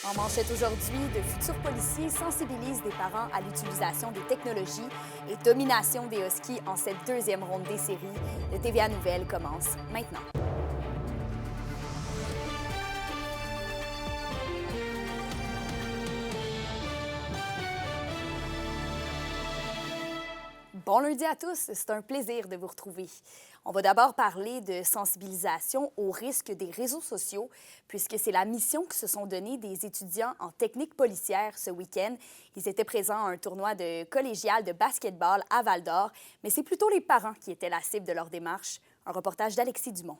En manchette aujourd'hui, de futurs policiers sensibilisent des parents à l'utilisation des technologies et domination des Huskies en cette deuxième ronde des séries. Le TVA Nouvelles commence maintenant. Bon lundi à tous, c'est un plaisir de vous retrouver. On va d'abord parler de sensibilisation aux risques des réseaux sociaux, puisque c'est la mission que se sont donnés des étudiants en technique policière ce week-end. Ils étaient présents à un tournoi de collégial de basketball à Val-d'Or, mais c'est plutôt les parents qui étaient la cible de leur démarche. Un reportage d'Alexis Dumont.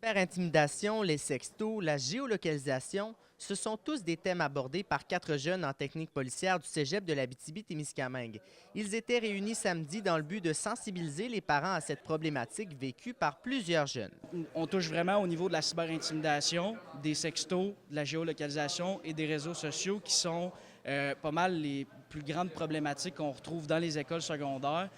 L'hyper-intimidation, les sextos, la géolocalisation, ce sont tous des thèmes abordés par 4 jeunes en technique policière du cégep de l'Abitibi-Témiscamingue. Ils étaient réunis samedi dans le but de sensibiliser les parents à cette problématique vécue par plusieurs jeunes. On touche vraiment au niveau de la cyberintimidation, des sextos, de la géolocalisation et des réseaux sociaux qui sont pas mal les plus grandes problématiques qu'on retrouve dans les écoles secondaires,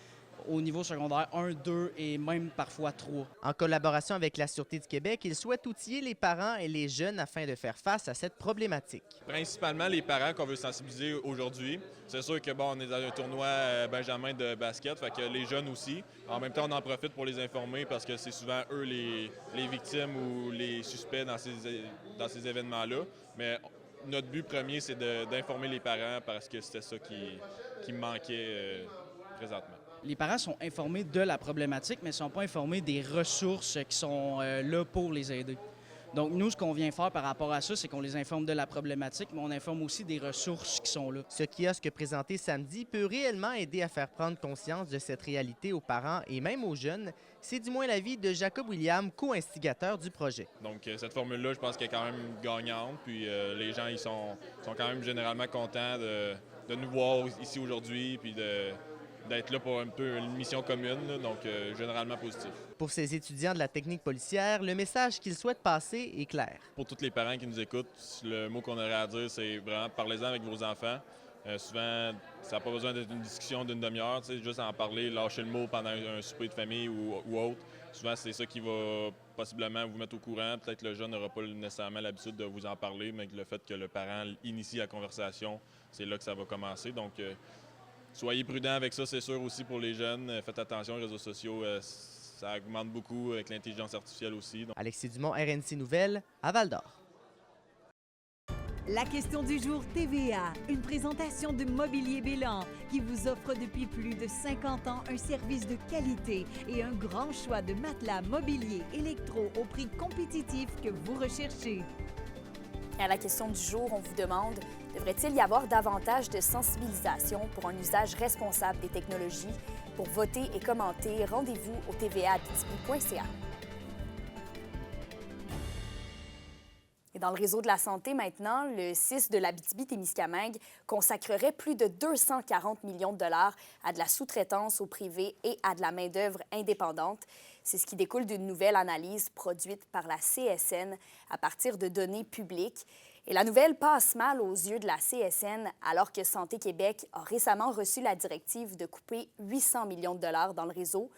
au niveau secondaire 1, 2 et même parfois 3. En collaboration avec la Sûreté du Québec, ils souhaitent outiller les parents et les jeunes afin de faire face à cette problématique. Principalement les parents qu'on veut sensibiliser aujourd'hui. C'est sûr que on est dans un tournoi Benjamin de basket, fait que les jeunes aussi. En même temps, on en profite pour les informer parce que c'est souvent eux les victimes ou les suspects dans ces événements-là. Mais notre but premier, c'est d'informer les parents parce que c'était ça qui me manquait présentement. Les parents sont informés de la problématique, mais ne sont pas informés des ressources qui sont là pour les aider. Donc, nous, ce qu'on vient faire par rapport à ça, c'est qu'on les informe de la problématique, mais on informe aussi des ressources qui sont là. Ce kiosque présenté samedi peut réellement aider à faire prendre conscience de cette réalité aux parents et même aux jeunes. C'est du moins l'avis de Jacob William, co-instigateur du projet. Donc, cette formule-là, je pense qu'elle est quand même gagnante. Puis les gens, ils sont quand même généralement contents de nous voir ici aujourd'hui, puis d'être là pour un peu une mission commune, là, donc généralement positif. Pour ces étudiants de la technique policière, le message qu'ils souhaitent passer est clair. Pour tous les parents qui nous écoutent, le mot qu'on aurait à dire, c'est vraiment parlez-en avec vos enfants. Souvent, ça n'a pas besoin d'être une discussion d'une demi-heure, juste en parler, lâcher le mot pendant un souper de famille ou autre. Souvent, c'est ça qui va possiblement vous mettre au courant. Peut-être que le jeune n'aura pas nécessairement l'habitude de vous en parler, mais le fait que le parent initie la conversation, c'est là que ça va commencer. Donc, soyez prudents avec ça, c'est sûr aussi pour les jeunes. Faites attention aux réseaux sociaux, ça augmente beaucoup avec l'intelligence artificielle aussi. Donc... Alexis Dumont, RNC Nouvelles, à Val-d'Or. La question du jour TVA, une présentation de Mobilier Bélan qui vous offre depuis plus de 50 ans un service de qualité et un grand choix de matelas mobilier électro au prix compétitif que vous recherchez. À la question du jour, on vous demande, devrait-il y avoir davantage de sensibilisation pour un usage responsable des technologies? Pour voter et commenter, rendez-vous au tvaabitibi.ca. Et dans le réseau de la santé maintenant, le CIS de l'Abitibi-Témiscamingue consacrerait plus de 240 millions de dollars à de la sous-traitance au privé et à de la main-d'œuvre indépendante. C'est ce qui découle d'une nouvelle analyse produite par la CSN à partir de données publiques. Et la nouvelle passe mal aux yeux de la CSN alors que Santé Québec a récemment reçu la directive de couper 800 millions de dollars dans le réseau.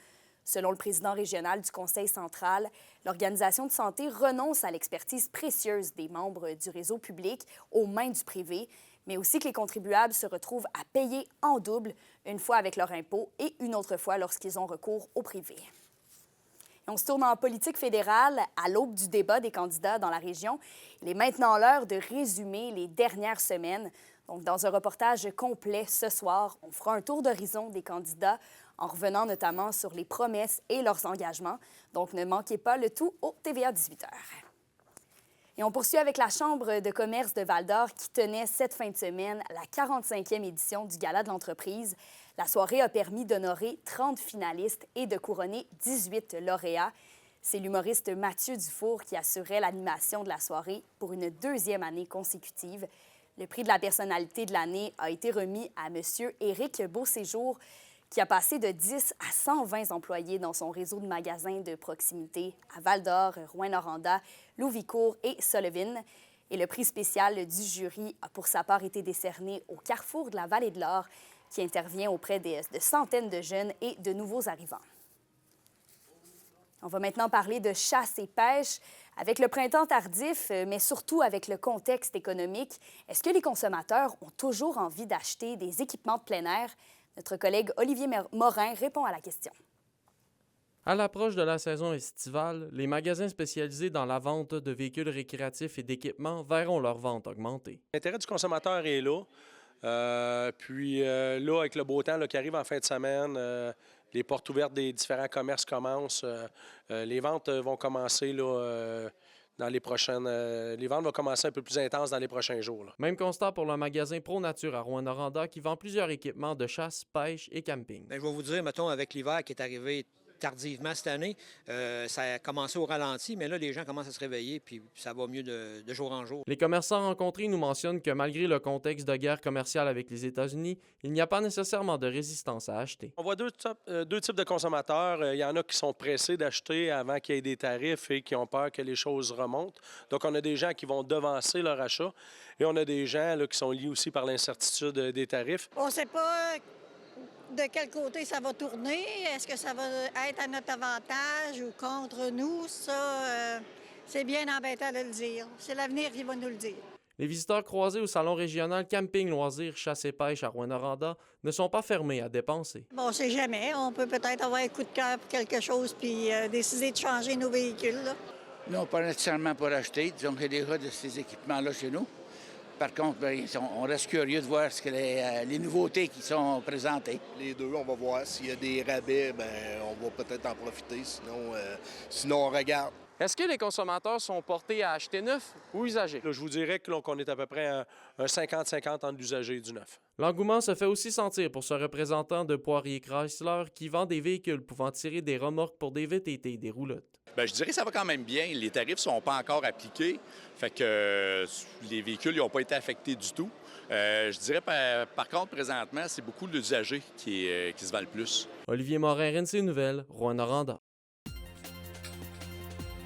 Selon le président régional du Conseil central, l'organisation de santé renonce à l'expertise précieuse des membres du réseau public aux mains du privé, mais aussi que les contribuables se retrouvent à payer en double, une fois avec leur impôt et une autre fois lorsqu'ils ont recours au privé. On se tourne en politique fédérale à l'aube du débat des candidats dans la région. Il est maintenant l'heure de résumer les dernières semaines. Donc, dans un reportage complet ce soir, on fera un tour d'horizon des candidats en revenant notamment sur les promesses et leurs engagements. Donc, ne manquez pas le tout au TVA 18h. Et on poursuit avec la Chambre de commerce de Val-d'Or qui tenait cette fin de semaine la 45e édition du Gala de l'entreprise. La soirée a permis d'honorer 30 finalistes et de couronner 18 lauréats. C'est l'humoriste Mathieu Dufour qui assurait l'animation de la soirée pour une deuxième année consécutive. Le prix de la personnalité de l'année a été remis à M. Éric Beauséjour, qui a passé de 10 à 120 employés dans son réseau de magasins de proximité à Val-d'Or, Rouyn-Noranda, Louvicourt et Sullivan. Et le prix spécial du jury a pour sa part été décerné au Carrefour de la Vallée de l'Or, qui intervient auprès de centaines de jeunes et de nouveaux arrivants. On va maintenant parler de chasse et pêche Avec le printemps tardif, mais surtout avec le contexte économique, est-ce que les consommateurs ont toujours envie d'acheter des équipements de plein air? Notre collègue Olivier Morin répond à la question. À l'approche de la saison estivale, les magasins spécialisés dans la vente de véhicules récréatifs et d'équipements verront leur vente augmenter. L'intérêt du consommateur est là. Là, avec le beau temps là, qui arrive en fin de semaine, les portes ouvertes des différents commerces commencent. Les ventes vont commencer là, dans les prochaines... les ventes vont commencer un peu plus intenses dans les prochains jours. Là. Même constat pour le magasin Pro Nature à Rouyn-Noranda qui vend plusieurs équipements de chasse, pêche et camping. Bien, je vais vous dire, mettons, avec l'hiver qui est arrivé tardivement cette année, ça a commencé au ralenti, mais là, les gens commencent à se réveiller, puis ça va mieux de jour en jour. Les commerçants rencontrés nous mentionnent que malgré le contexte de guerre commerciale avec les États-Unis, il n'y a pas nécessairement de résistance à acheter. On voit deux types de consommateurs. Il y en a qui sont pressés d'acheter avant qu'il y ait des tarifs et qui ont peur que les choses remontent. Donc, on a des gens qui vont devancer leur achat et on a des gens là, qui sont liés aussi par l'incertitude des tarifs. On ne sait pas de quel côté ça va tourner. Est-ce que ça va être à notre avantage ou contre nous? Ça, c'est bien embêtant de le dire. C'est l'avenir qui va nous le dire. Les visiteurs croisés au salon régional Camping, Loisirs, Chasse et Pêche à Rouyn-Noranda ne sont pas fermés à dépenser. Bon, on ne sait jamais. On peut peut-être avoir un coup de cœur pour quelque chose puis décider de changer nos véhicules. Là. Non, pas nécessairement pour acheter. Disons qu'il y a déjà de ces équipements-là chez nous. Par contre, bien, on reste curieux de voir ce que les nouveautés qui sont présentées. Les deux, on va voir. S'il y a des rabais, bien, on va peut-être en profiter. Sinon, on regarde. Est-ce que les consommateurs sont portés à acheter neuf ou usagé? Là, je vous dirais qu'on est à peu près un 50-50 entre l'usagé et du neuf. L'engouement se fait aussi sentir pour ce représentant de Poirier Chrysler qui vend des véhicules pouvant tirer des remorques pour des VTT et des roulottes. Bien, je dirais que ça va quand même bien. Les tarifs ne sont pas encore appliqués. Fait que les véhicules n'ont pas été affectés du tout. Je dirais par contre, présentement, c'est beaucoup l'usager qui se vend le plus. Olivier Morin, RNC Nouvelles, Rouyn-Noranda.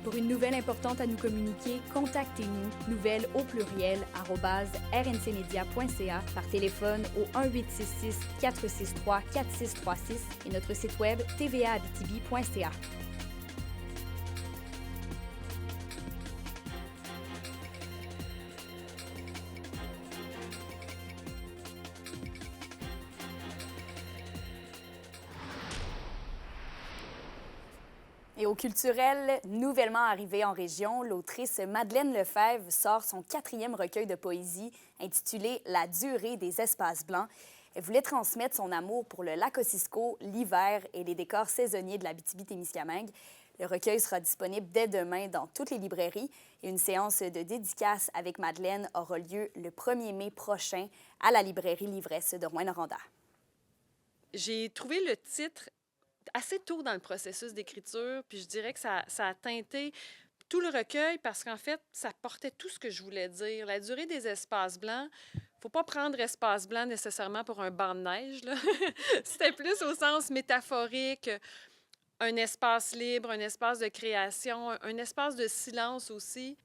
Pour une nouvelle importante à nous communiquer, contactez-nous, nouvelles au pluriel, @rncmedia.ca, par téléphone au 1-866-463-4636 et notre site web tvaabitibi.ca. Et au culturel, nouvellement arrivée en région, l'autrice Madeleine Lefebvre sort son 4e recueil de poésie intitulé « La durée des espaces blancs ». Elle voulait transmettre son amour pour le lac Ossisco, l'hiver et les décors saisonniers de l'Abitibi-Témiscamingue. Le recueil sera disponible dès demain dans toutes les librairies et une séance de dédicace avec Madeleine aura lieu le 1er mai prochain à la librairie L'Ivresse de Rouyn-Noranda. J'ai trouvé le titre assez tôt dans le processus d'écriture, puis je dirais que ça a teinté tout le recueil parce qu'en fait, ça portait tout ce que je voulais dire. La durée des espaces blancs, il ne faut pas prendre espace blanc nécessairement pour un banc de neige, là. C'était plus au sens métaphorique, un espace libre, un espace de création, un espace de silence aussi.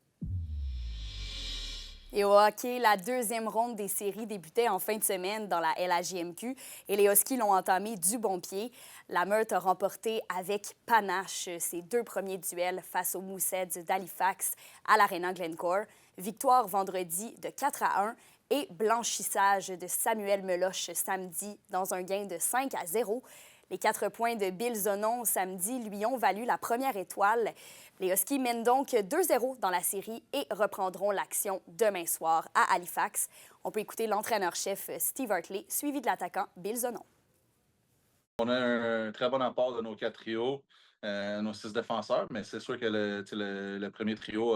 Et au hockey, la 2e ronde des séries débutait en fin de semaine dans la LHJMQ et les Huskies l'ont entamé du bon pied. La Meurthe a remporté avec panache ses 2 premiers duels face aux Mooseheads d'Halifax à l'Arena Glencore. Victoire vendredi de 4-1 et blanchissage de Samuel Meloche samedi dans un gain de 5-0. Les 4 points de Bill Zonon samedi lui ont valu la première étoile. Les Huskies mènent donc 2-0 dans la série et reprendront l'action demain soir à Halifax. On peut écouter l'entraîneur-chef Steve Hartley, suivi de l'attaquant Bill Zonon. On a un très bon apport de nos 4 trios, nos 6 défenseurs, mais c'est sûr que le premier trio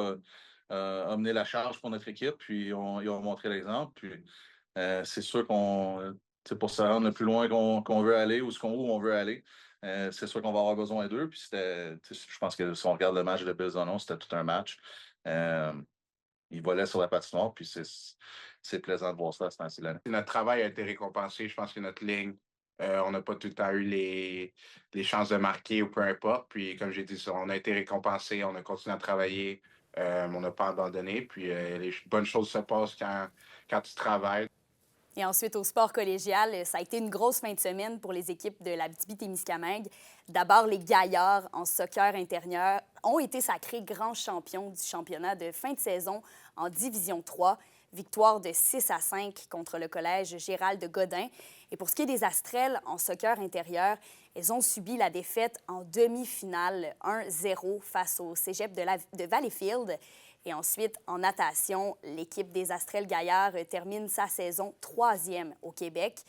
a mené la charge pour notre équipe, puis ils ont montré l'exemple. Puis c'est sûr qu'on... pour se rendre le plus loin qu'on veut aller ou où on veut aller, c'est sûr qu'on va avoir besoin d'eux. Puis je pense que si on regarde le match de Bill Zonon, c'était tout un match. Ils volaient sur la patinoire, puis c'est plaisant de voir ça à ce temps-ci. Notre travail a été récompensé. Je pense que notre ligne, on n'a pas tout le temps eu les chances de marquer ou peu importe. Puis comme j'ai dit, on a été récompensé, on a continué à travailler, on n'a pas abandonné. Puis les bonnes choses se passent quand tu travailles. Et ensuite, au sport collégial, ça a été une grosse fin de semaine pour les équipes de l'Abitibi-Témiscamingue. D'abord, les Gaillards en soccer intérieur ont été sacrés grands champions du championnat de fin de saison en Division 3. Victoire de 6-5 contre le collège Gérald de Godin. Et pour ce qui est des Astrelles en soccer intérieur, elles ont subi la défaite en demi-finale 1-0 face au cégep de Valleyfield. Et ensuite, en natation, l'équipe des Astrelles Gaillards termine sa saison 3e au Québec.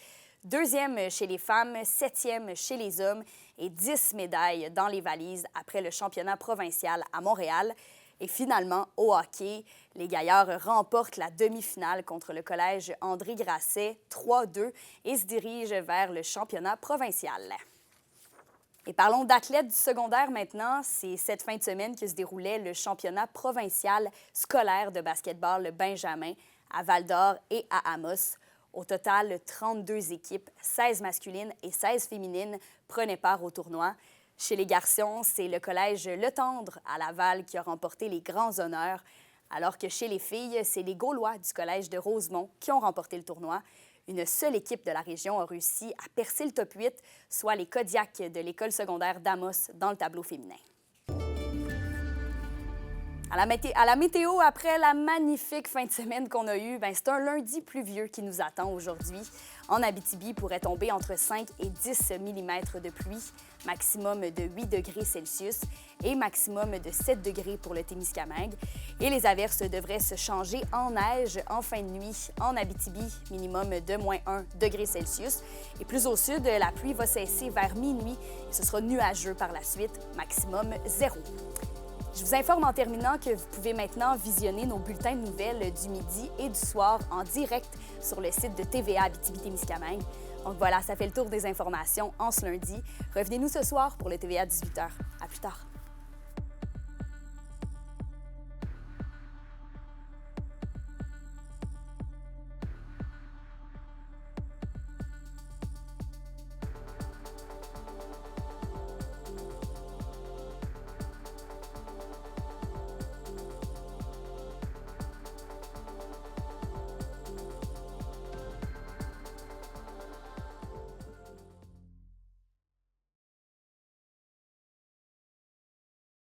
2e chez les femmes, 7e chez les hommes et 10 médailles dans les valises après le championnat provincial à Montréal. Et finalement, au hockey, les Gaillards remportent la demi-finale contre le collège André Grasset 3-2 et se dirigent vers le championnat provincial. Et parlons d'athlètes du secondaire maintenant. C'est cette fin de semaine que se déroulait le championnat provincial scolaire de basketball Benjamin à Val-d'Or et à Amos. Au total, 32 équipes, 16 masculines et 16 féminines, prenaient part au tournoi. Chez les garçons, c'est le collège Le Tendre à Laval qui a remporté les grands honneurs, alors que chez les filles, c'est les Gaulois du collège de Rosemont qui ont remporté le tournoi. Une seule équipe de la région a réussi à percer le top 8, soit les Kodiaks de l'école secondaire d'Amos dans le tableau féminin. À la météo, après la magnifique fin de semaine qu'on a eue, c'est un lundi pluvieux qui nous attend aujourd'hui. En Abitibi, pourrait tomber entre 5 et 10 mm de pluie, maximum de 8 degrés Celsius et maximum de 7 degrés pour le Témiscamingue. Et les averses devraient se changer en neige en fin de nuit. En Abitibi, minimum de moins 1 degré Celsius. Et plus au sud, la pluie va cesser vers minuit et ce sera nuageux par la suite, maximum 0. Je vous informe en terminant que vous pouvez maintenant visionner nos bulletins de nouvelles du midi et du soir en direct sur le site de TVA Abitibi-Témiscamingue. Donc voilà, ça fait le tour des informations en ce lundi. Revenez-nous ce soir pour le TVA 18h. À plus tard.